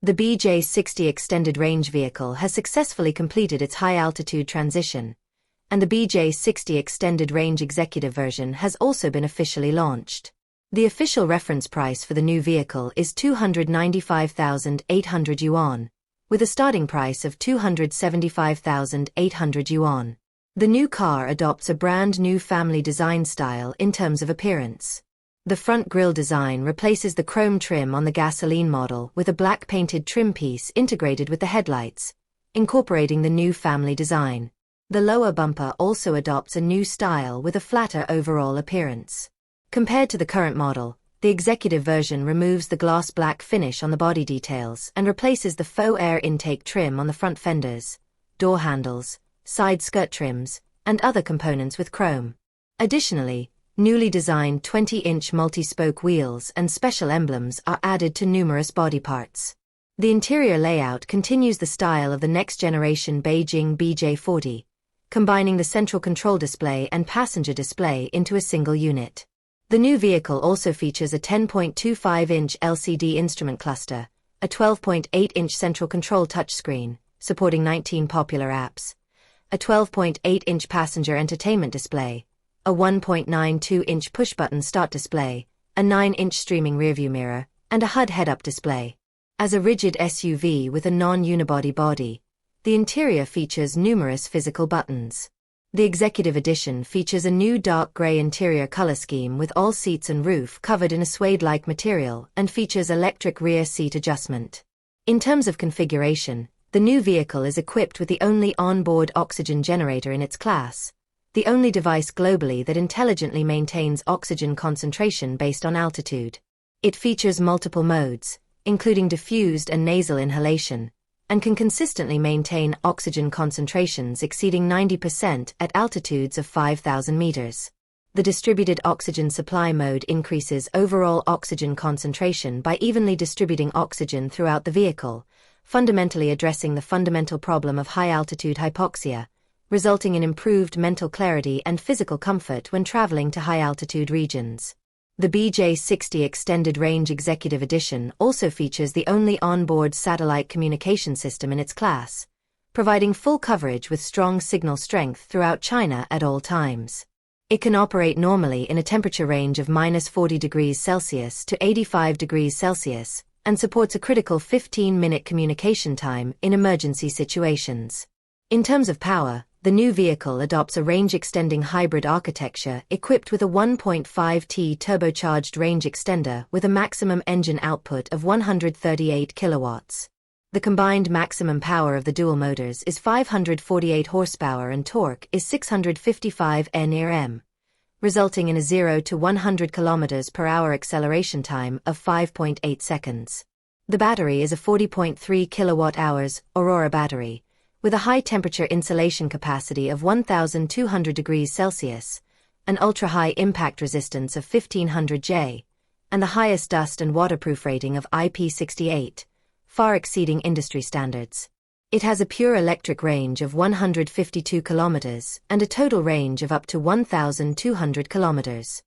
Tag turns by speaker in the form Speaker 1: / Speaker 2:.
Speaker 1: The BJ60 extended range vehicle has successfully completed its high-altitude transition, and the BJ60 extended range executive version has also been officially launched. The official reference price for the new vehicle is 295,800 yuan, with a starting price of 275,800 yuan. The new car adopts a brand new family design style in terms of appearance. The front grille design replaces the chrome trim on the gasoline model with a black painted trim piece integrated with the headlights, incorporating the new family design. The lower bumper also adopts a new style with a flatter overall appearance. Compared to the current model, the executive version removes the gloss black finish on the body details and replaces the faux air intake trim on the front fenders, door handles, side skirt trims, and other components with chrome. Additionally, newly designed 20-inch multi-spoke wheels and special emblems are added to numerous body parts. The interior layout continues the style of the next-generation Beijing BJ60, combining the central control display and passenger display into a single unit. The new vehicle also features a 10.25-inch LCD instrument cluster, a 12.8-inch central control touchscreen, supporting 19 popular apps, a 12.8-inch passenger entertainment display, a 1.92-inch push-button start display, a 9-inch streaming rearview mirror, and a HUD head-up display. As a rigid SUV with a non-unibody body, the interior features numerous physical buttons. The Executive Edition features a new dark gray interior color scheme with all seats and roof covered in a suede-like material and features electric rear seat adjustment. In terms of configuration, the new vehicle is equipped with the only onboard oxygen generator in its class, the only device globally that intelligently maintains oxygen concentration based on altitude. It features multiple modes, including diffused and nasal inhalation, and can consistently maintain oxygen concentrations exceeding 90% at altitudes of 5,000 meters. The distributed oxygen supply mode increases overall oxygen concentration by evenly distributing oxygen throughout the vehicle, fundamentally addressing the fundamental problem of high-altitude hypoxia, resulting in improved mental clarity and physical comfort when traveling to high-altitude regions. The BJ60 Extended Range Executive Edition also features the only onboard satellite communication system in its class, providing full coverage with strong signal strength throughout China at all times. It can operate normally in a temperature range of -40 degrees Celsius to 85 degrees Celsius, and supports a critical 15-minute communication time in emergency situations. In terms of power, the new vehicle adopts a range-extending hybrid architecture equipped with a 1.5T turbocharged range extender with a maximum engine output of 138 kilowatts. The combined maximum power of the dual motors is 548 horsepower and torque is 655 Nm, resulting in a 0 to 100 km per hour acceleration time of 5.8 seconds. The battery is a 40.3 kilowatt-hours Aurora battery, with a high-temperature insulation capacity of 1,200 degrees Celsius, an ultra-high impact resistance of 1500 J, and the highest dust and waterproof rating of IP68, far exceeding industry standards. It has a pure electric range of 152 kilometers and a total range of up to 1,200 kilometers.